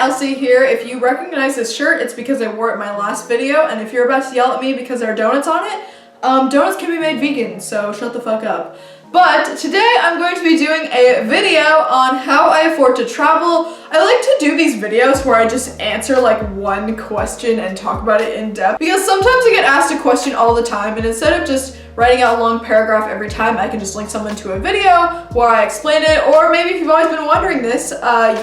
Elsie here. If you recognize this shirt, it's because I wore it in my last video, and if you're about to yell at me because there are donuts on it, donuts can be made vegan, so shut the fuck up. But today I'm going to be doing a video on how I afford to travel. I like to do these videos where I just answer like one question and talk about it in depth, because sometimes I get asked a question all the time, and instead of just writing out a long paragraph every time, I can just link someone to a video where I explain it. Or maybe if you've always been wondering this,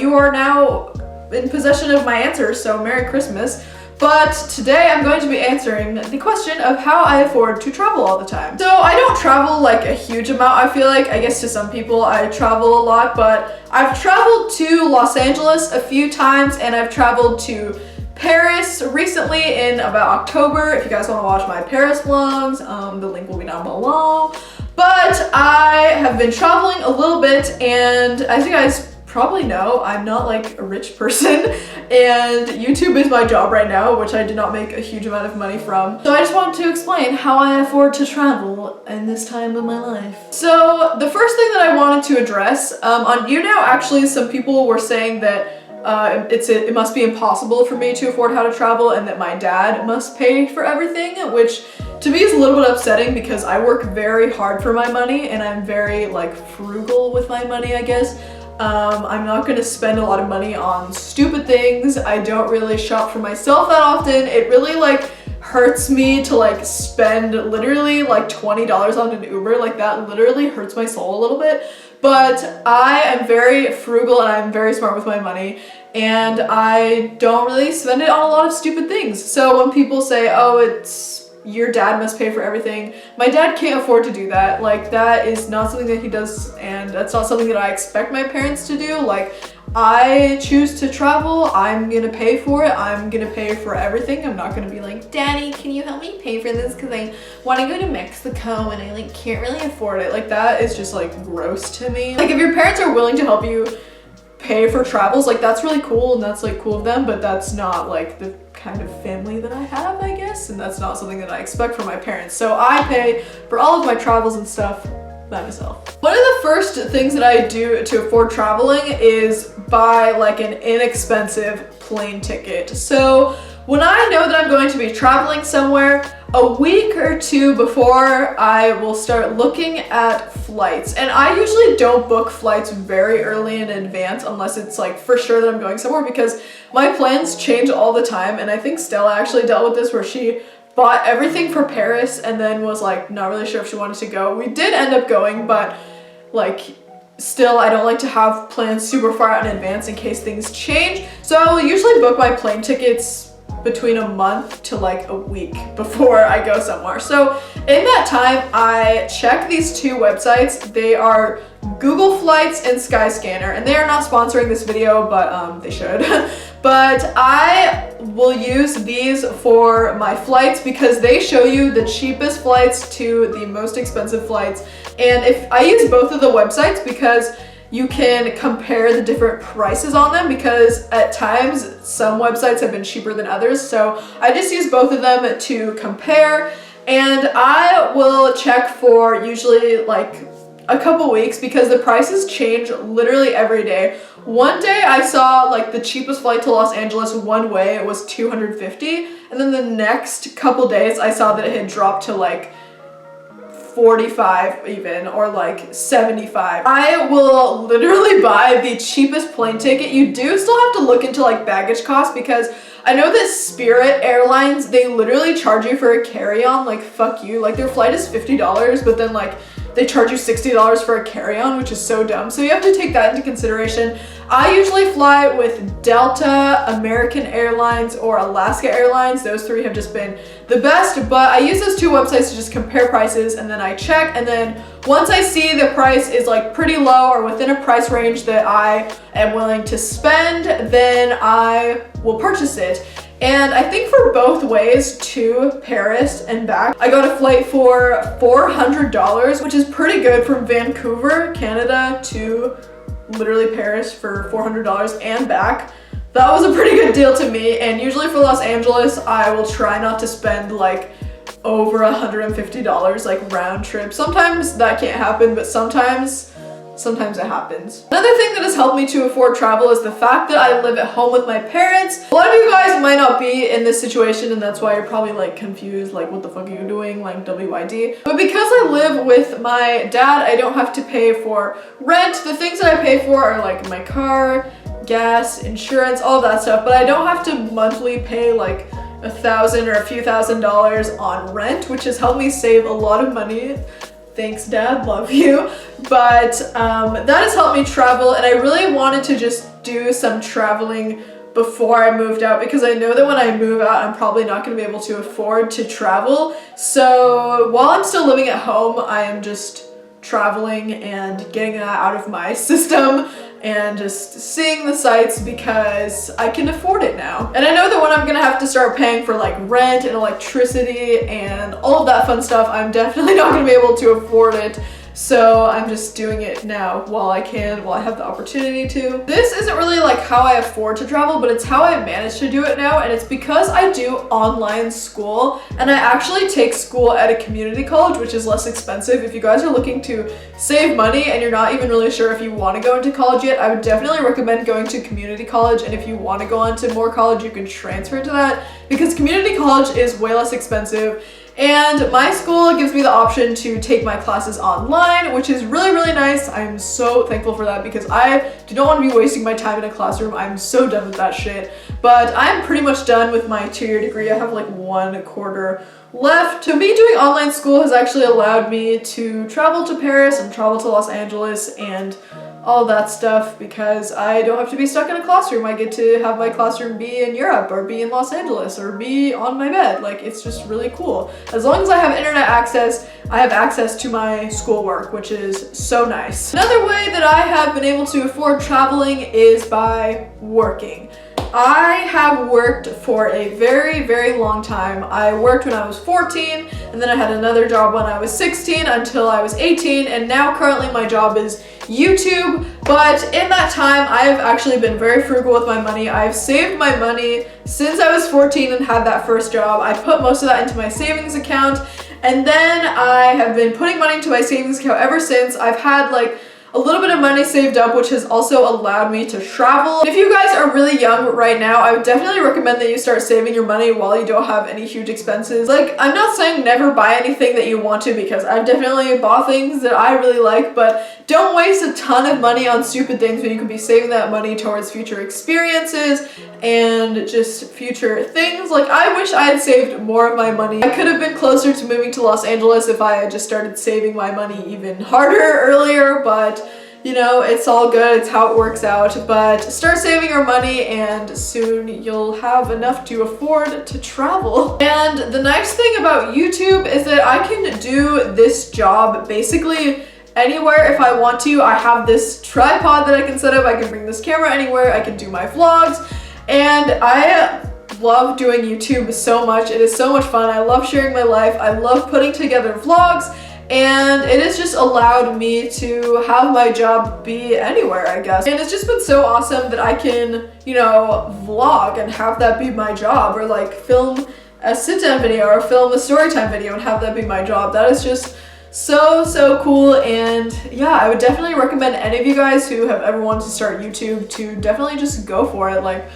you are now in possession of my answers, so Merry Christmas. But today I'm going to be answering the question of how I afford to travel all the time. So I don't travel like a huge amount, I feel like. I guess to some people I travel a lot, but I've traveled to Los Angeles a few times, and I've traveled to Paris recently in about October. If you guys want to watch my Paris vlogs, the link will be down below. But I have been traveling a little bit, and as you guys probably know, I'm not like a rich person, and YouTube is my job right now, which I do not make a huge amount of money from. So I just wanted to explain how I afford to travel in this time of my life. So the first thing that I wanted to address, on YouNow, actually some people were saying that it must be impossible for me to afford how to travel, and that my dad must pay for everything, which to me is a little bit upsetting because I work very hard for my money, and I'm very like frugal with my money, I guess. I'm not gonna spend a lot of money on stupid things. I don't really shop for myself that often. It really like hurts me to like spend literally like $20 on an Uber. Like that literally hurts my soul a little bit. But I am very frugal, and I'm very smart with my money, and I don't really spend it on a lot of stupid things. So when people say, oh, it's your dad must pay for everything, my dad can't afford to do that. Like that is not something that he does, and that's not something that I expect my parents to do. Like I choose to travel, I'm gonna pay for it, I'm gonna pay for everything. I'm not gonna be like, Daddy, can you help me pay for this because I want to go to Mexico and I like can't really afford it. Like that is just like gross to me. Like if your parents are willing to help you pay for travels, like that's really cool, and that's like cool of them, but that's not like the kind of family that I have, I guess, and that's not something that I expect from my parents. So I pay for all of my travels and stuff by myself. One of the first things that I do to afford traveling is buy like an inexpensive plane ticket. So when I know that I'm going to be traveling somewhere, a week or two before, I will start looking at flights. And I usually don't book flights very early in advance unless it's like for sure that I'm going somewhere, because my plans change all the time. And I think Stella actually dealt with this, where she bought everything for Paris and then was like not really sure if she wanted to go. We did end up going, but like still I don't like to have plans super far out in advance in case things change. So I will usually book my plane tickets between a month to like a week before I go somewhere. So in that time, I check these two websites. They are Google Flights and Skyscanner, and they are not sponsoring this video, but they should. But I will use these for my flights because they show you the cheapest flights to the most expensive flights. And if I use both of the websites because you can compare the different prices on them, because at times some websites have been cheaper than others. So I just use both of them to compare, and I will check for usually like a couple weeks because the prices change literally every day. One day I saw like the cheapest flight to Los Angeles one way, it was $250, and then the next couple days I saw that it had dropped to like 45 even, or like 75. I will literally buy the cheapest plane ticket. You do still have to look into like baggage costs, because I know that Spirit Airlines, they literally charge you for a carry-on. Like fuck you, like their flight is $50, but then like they charge you $60 for a carry-on, which is so dumb. So you have to take that into consideration. I usually fly with Delta, American Airlines, or Alaska Airlines. Those three have just been the best, but I use those two websites to just compare prices, and then I check, and then once I see the price is like pretty low or within a price range that I am willing to spend, then I will purchase it. And I think for both ways to Paris and back, I got a flight for $400, which is pretty good, from Vancouver, Canada to literally Paris for $400 and back. That was a pretty good deal to me. And usually for Los Angeles, I will try not to spend like over $150 like round trip. Sometimes that can't happen, but sometimes sometimes it happens. Another thing that has helped me to afford travel is the fact that I live at home with my parents. A lot of you guys might not be in this situation, and that's why you're probably like confused, like what the fuck are you doing, like WYD. But because I live with my dad, I don't have to pay for rent. The things that I pay for are like my car, gas, insurance, all of that stuff, but I don't have to monthly pay like $1,000 or a few $1,000s on rent, which has helped me save a lot of money. Thanks, Dad, love you. But that has helped me travel, and I really wanted to just do some traveling before I moved out, because I know that when I move out, I'm probably not going to be able to afford to travel. So while I'm still living at home, I am just traveling and getting that out of my system and just seeing the sights because I can afford it now. And I know that when I'm gonna have to start paying for like rent and electricity and all of that fun stuff, I'm definitely not gonna be able to afford it. So I'm just doing it now while I can, while I have the opportunity to. This isn't really like how I afford to travel, but it's how I manage to do it now, and it's because I do online school, and I actually take school at a community college, which is less expensive. If you guys are looking to save money and you're not even really sure if you want to go into college yet, I would definitely recommend going to community college, and if you want to go on to more college, you can transfer to that, because community college is way less expensive. And my school gives me the option to take my classes online, which is really, really nice. I'm so thankful for that because I do not want to be wasting my time in a classroom. I'm so done with that shit. But I'm pretty much done with my 2-year degree. I have like 1/4 left. So me doing online school has actually allowed me to travel to Paris and travel to Los Angeles and all that stuff, because I don't have to be stuck in a classroom. I get to have my classroom be in Europe or be in Los Angeles or be on my bed. Like, it's just really cool. As long as I have internet access, I have access to my schoolwork, which is so nice. Another way that I have been able to afford traveling is by working. I have worked for a very, very long time. I worked when I was 14, and then I had another job when I was 16 until I was 18, and now currently my job is YouTube. But in that time, I have actually been very frugal with my money. I've saved my money since I was 14 and had that first job. I put most of that into my savings account, and then I have been putting money into my savings account ever since. I've had like a little bit of money saved up, which has also allowed me to travel. If you guys are really young right now, I would definitely recommend that you start saving your money while you don't have any huge expenses. Like, I'm not saying never buy anything that you want to, because I've definitely bought things that I really like, but don't waste a ton of money on stupid things when you could be saving that money towards future experiences and just future things. Like, I wish I had saved more of my money. I could have been closer to moving to Los Angeles if I had just started saving my money even harder earlier, but you know, it's all good. It's how it works out. But start saving your money and soon you'll have enough to afford to travel. And the nice thing about YouTube is that I can do this job basically anywhere if I want to. I have this tripod that I can set up. I can bring this camera anywhere. I can do my vlogs. And I love doing YouTube so much. It is so much fun. I love sharing my life. I love putting together vlogs. And it has just allowed me to have my job be anywhere, I guess. And it's just been so awesome that I can, you know, vlog and have that be my job, or like film a sit-down video or film a storytime video and have that be my job. That is just so cool. And yeah, I would definitely recommend any of you guys who have ever wanted to start YouTube to definitely just go for it. Like,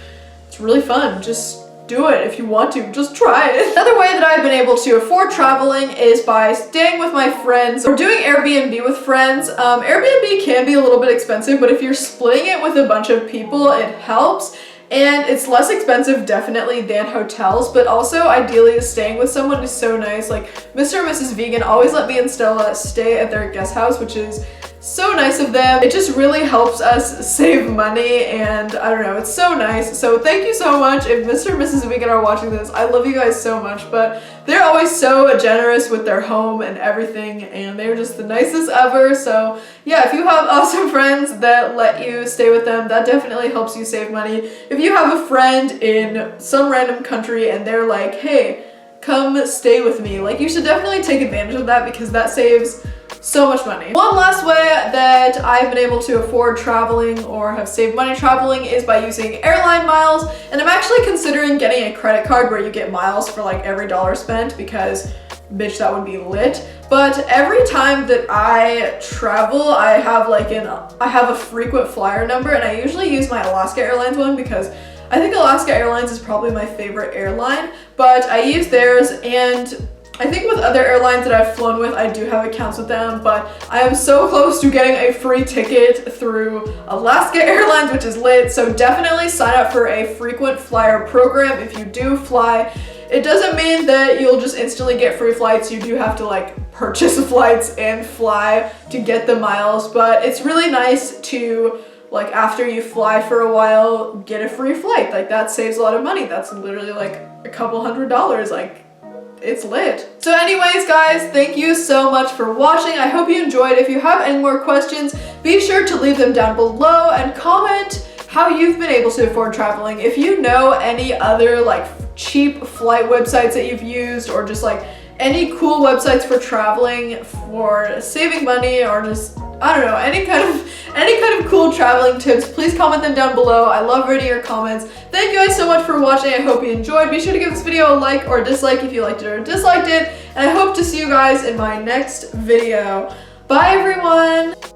it's really fun. Just do it if you want to. Just try it. Another way that I've been able to afford traveling is by staying with my friends or doing Airbnb with friends. Airbnb can be a little bit expensive, but if you're splitting it with a bunch of people, it helps. And it's less expensive definitely than hotels, but also ideally staying with someone is so nice. Like, Mr. and Mrs. Vegan always let me and Stella stay at their guest house, which is so nice of them. It just really helps us save money, and I don't know, it's so nice. So thank you so much. If Mr. and Mrs. Vegan are watching this, I love you guys so much, but they're always so generous with their home and everything, and they're just the nicest ever. So yeah, if you have awesome friends that let you stay with them, that definitely helps you save money. If you have a friend in some random country and they're like, hey, come stay with me, like, you should definitely take advantage of that, because that saves so much money. One last way that I've been able to afford traveling or have saved money traveling is by using Airline Miles, and I'm actually considering getting a credit card where you get miles for like every dollar spent, because bitch, that would be lit. But every time that I travel, I have a frequent flyer number, and I usually use my Alaska Airlines one because I think Alaska Airlines is probably my favorite airline, but I use theirs, and I think with other airlines that I've flown with, I do have accounts with them, but I am so close to getting a free ticket through Alaska Airlines, which is lit, so definitely sign up for a frequent flyer program if you do fly. It doesn't mean that you'll just instantly get free flights. You do have to like purchase flights and fly to get the miles, but it's really nice to, like, after you fly for a while, get a free flight. Like, that saves a lot of money. That's literally like a couple $100, like, it's lit. So anyways, guys, thank you so much for watching. I hope you enjoyed. If you have any more questions, be sure to leave them down below and comment how you've been able to afford traveling. If you know any other like cheap flight websites that you've used, or just like any cool websites for traveling, for saving money, or just, I don't know, any kind of cool traveling tips, please comment them down below. I love reading your comments. Thank you guys so much for watching. I hope you enjoyed. Be sure to give this video a like or a dislike if you liked it or disliked it, and I hope to see you guys in my next video. Bye everyone!